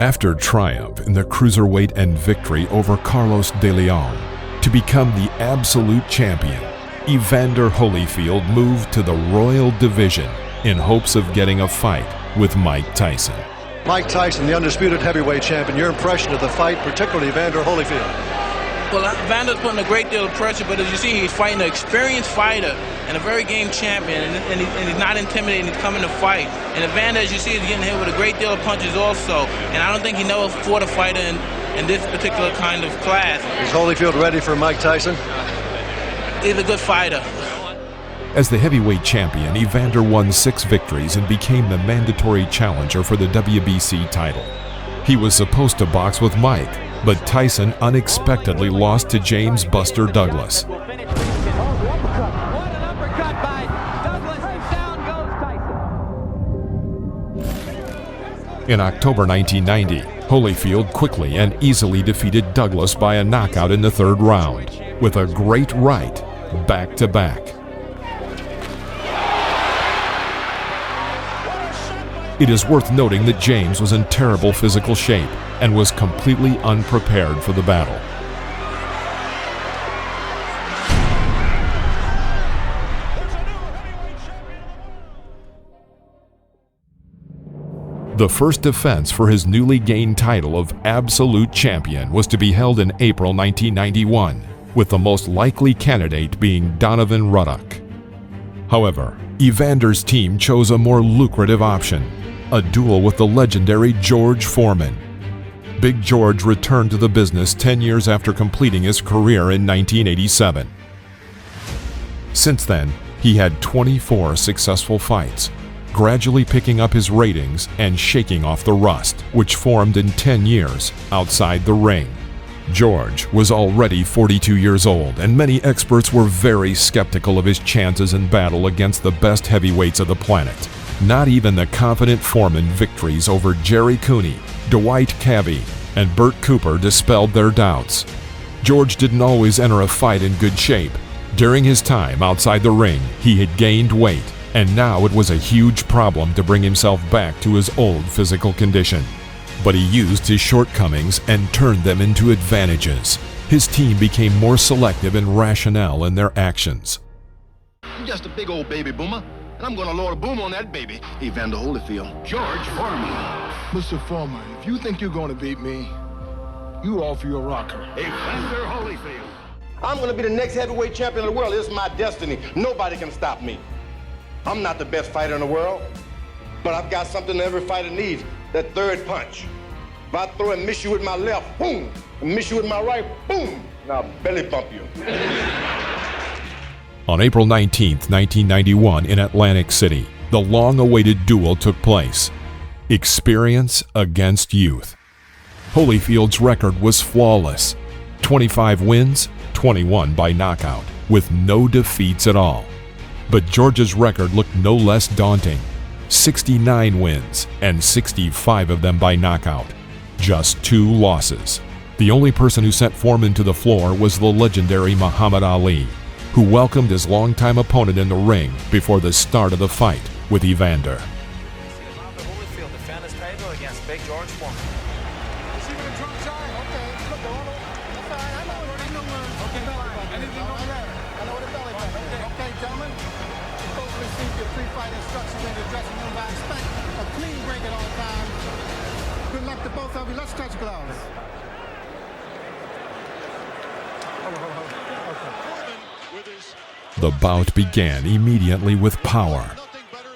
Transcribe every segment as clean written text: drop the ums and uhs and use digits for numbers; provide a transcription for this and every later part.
After triumph in the cruiserweight and victory over Carlos de Leon, to become the absolute champion, Evander Holyfield moved to the Royal Division in hopes of getting a fight with Mike Tyson. Mike Tyson, the undisputed heavyweight champion, your impression of the fight, particularly Evander Holyfield? Well, Evander's putting a great deal of pressure, but as you see, he's fighting an experienced fighter and a very game champion, and he's not intimidating. He's coming to fight. And Evander, as you see, is getting hit with a great deal of punches also, and I don't think he never fought a fighter in this particular kind of class. Is Holyfield ready for Mike Tyson? He's a good fighter. As the heavyweight champion, Evander won 6 victories and became the mandatory challenger for the WBC title. He was supposed to box with Mike, but Tyson unexpectedly lost to James Buster Douglas. In October 1990, Holyfield quickly and easily defeated Douglas by a knockout in the 3rd round, with a great right back-to-back. It is worth noting that James was in terrible physical shape and was completely unprepared for the battle. The first defense for his newly gained title of absolute champion was to be held in April 1991, with the most likely candidate being Donovan Ruddock. However, Evander's team chose a more lucrative option: a duel with the legendary George Foreman. Big George returned to the business 10 years after completing his career in 1987. Since then, he had 24 successful fights, gradually picking up his ratings and shaking off the rust, which formed in 10 years outside the ring. George was already 42 years old, and many experts were very skeptical of his chances in battle against the best heavyweights of the planet. Not even the confident Foreman victories over Jerry Cooney, Dwight Cavey, and Burt Cooper dispelled their doubts. George didn't always enter a fight in good shape. During his time outside the ring, he had gained weight, and now it was a huge problem to bring himself back to his old physical condition. But he used his shortcomings and turned them into advantages. His team became more selective and rational in their actions. I'm just a big old baby boomer, and I'm gonna load a boom on that baby, Evander Holyfield. George Foreman. Mr. Foreman, if you think you're gonna beat me, you off your rocker. Evander Holyfield. I'm gonna be the next heavyweight champion of the world. It's my destiny. Nobody can stop me. I'm not the best fighter in the world, but I've got something that every fighter needs, that 3rd punch. If I throw and miss you with my left, boom, and miss you with my right, boom, and I'll belly bump you. On April 19, 1991, in Atlantic City, the long-awaited duel took place. Experience against youth. Holyfield's record was flawless: 25 wins, 21 by knockout, with no defeats at all. But George's record looked no less daunting: 69 wins, and 65 of them by knockout. Just 2 losses. The only person who sent Foreman to the floor was the legendary Muhammad Ali, who welcomed his longtime opponent in the ring before the start of the fight with Evander. Evander Holyfield defend his title against Big George Foreman. See where the drums are? Okay, look, that's all right. I know where. Okay, anything over there? I know where the belly button. Okay, gentlemen. You're supposed to receive your pre-fight instructions in the dressing room. I expect a clean break at all times. Good luck to both of you. Let's touch gloves. The bout began immediately with power.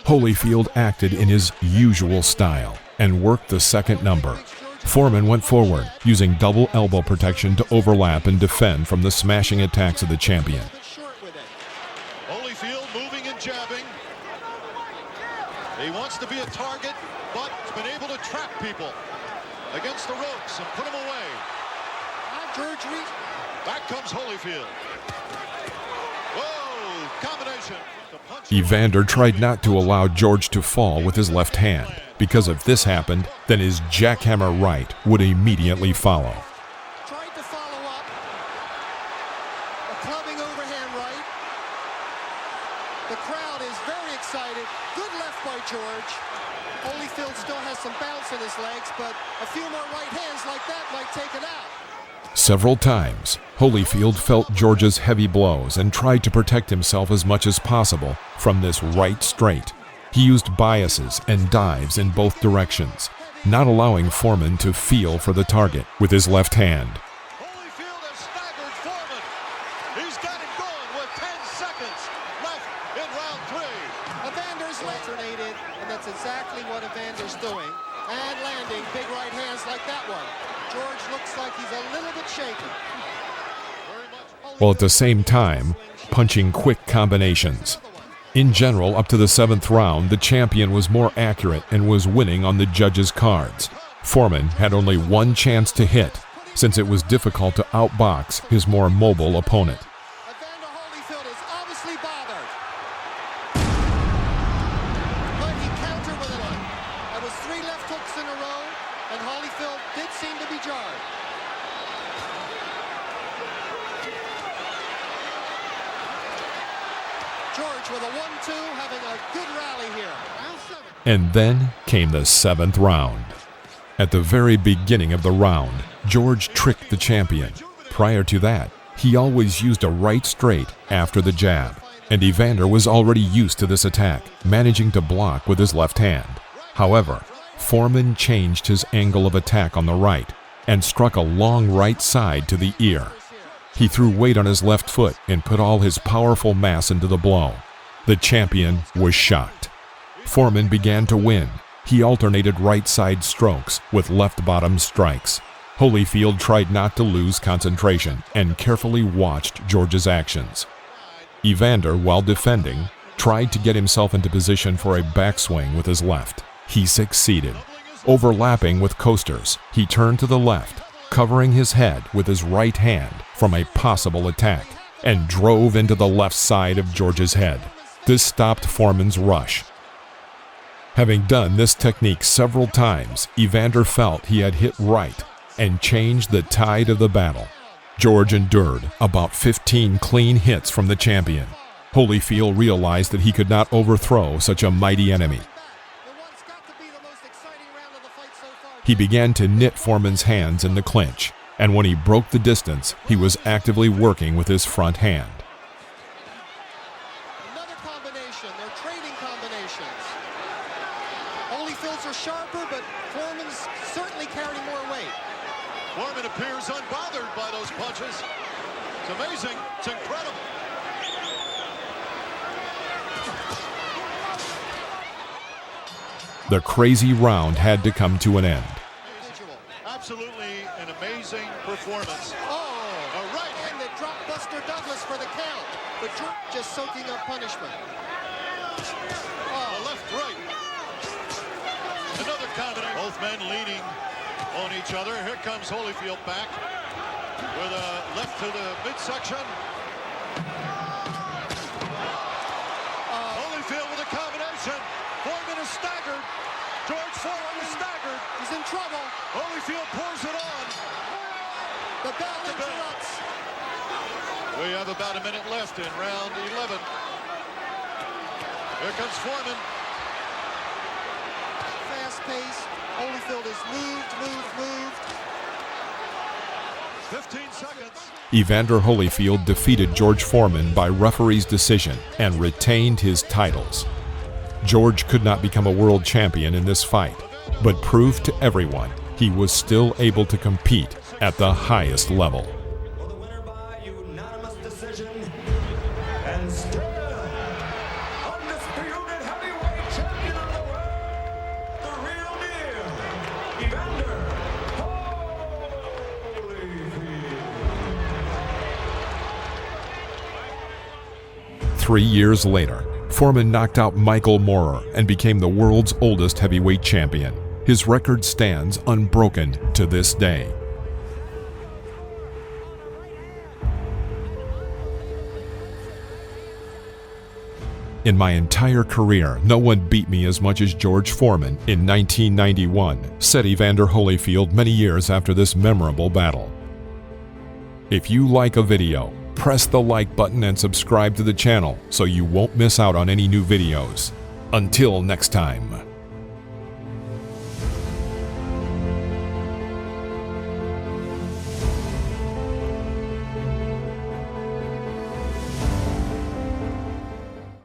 Holyfield acted in his usual style and worked the second number. Foreman went forward, using double elbow protection to overlap and defend from the smashing attacks of the champion. Holyfield moving and jabbing. He wants to be a target, but he's been able to trap people against the ropes and put them away. Back comes Holyfield. Whoa, combination. Evander tried not to allow George to fall with his left hand, because if this happened, then his jackhammer right would immediately follow. Tried to follow up. A clubbing overhand right. The crowd is very excited. Good left by George. Holyfield still has some bounce in his legs, but a few more right hands like that might take it out. Several times, Holyfield felt George's heavy blows and tried to protect himself as much as possible from this right straight. He used biases and dives in both directions, not allowing Foreman to feel for the target with his left hand. Holyfield has staggered Foreman. He's got him going with 10 seconds left in round 3. Evander's alternated, and that's exactly what Evander's doing. And landing big right hands like that one. George looks like he's a little bit shaken. While at the same time, punching quick combinations. In general, up to the 7th round, the champion was more accurate and was winning on the judges' cards. Foreman had only one chance to hit, since it was difficult to outbox his more mobile opponent. Evander Holyfield is obviously bothered. But he countered with it. That was 3 left hooks in a row, and Holyfield did seem to be jarred. George with a 1-2, having a good rally here. And then came the 7th round. At the very beginning of the round, George tricked the champion. Prior to that, he always used a right straight after the jab, and Evander was already used to this attack, managing to block with his left hand. However, Foreman changed his angle of attack on the right and struck a long right side to the ear. He threw weight on his left foot and put all his powerful mass into the blow. The champion was shocked. Foreman began to win. He alternated right side strokes with left bottom strikes. Holyfield tried not to lose concentration and carefully watched George's actions. Evander, while defending, tried to get himself into position for a backswing with his left. He succeeded. Overlapping with coasters, he turned to the left, covering his head with his right hand from a possible attack, and drove into the left side of George's head. This stopped Foreman's rush. Having done this technique several times, Evander felt he had hit right and changed the tide of the battle. George endured about 15 clean hits from the champion. Holyfield realized that he could not overthrow such a mighty enemy. He began to knit Foreman's hands in the clinch, and when he broke the distance, he was actively working with his front hand. Another combination. They're trading combinations. Holyfield's are sharper, but Foreman's certainly carrying more weight. Foreman appears unbothered by those punches. It's amazing. It's incredible. The crazy round had to come to an end. Absolutely an amazing performance. Oh, a right hand that dropped Buster Douglas for the count. But George just soaking up punishment. A left right. Another combination. Both men leaning on each other. Here comes Holyfield back with a left to the midsection. Holyfield with a combination. Foreman is staggered. George Foreman is staggered. He's in trouble. Holyfield pours it on. The bell interrupts. We have about a minute left in round 11. Here comes Foreman. Fast pace. Holyfield is moved. 15 seconds. Evander Holyfield defeated George Foreman by referee's decision and retained his titles. George could not become a world champion in this fight, but proved to everyone he was still able to compete at the highest level. For the winner by unanimous decision, and still undisputed heavyweight champion of the world, the real deal, Evander Holyfield. 3 years later, Foreman knocked out Michael Moorer and became the world's oldest heavyweight champion. His record stands unbroken to this day. In my entire career, no one beat me as much as George Foreman in 1991, said Evander Holyfield many years after this memorable battle. If you like a video, press the like button and subscribe to the channel so you won't miss out on any new videos. Until next time.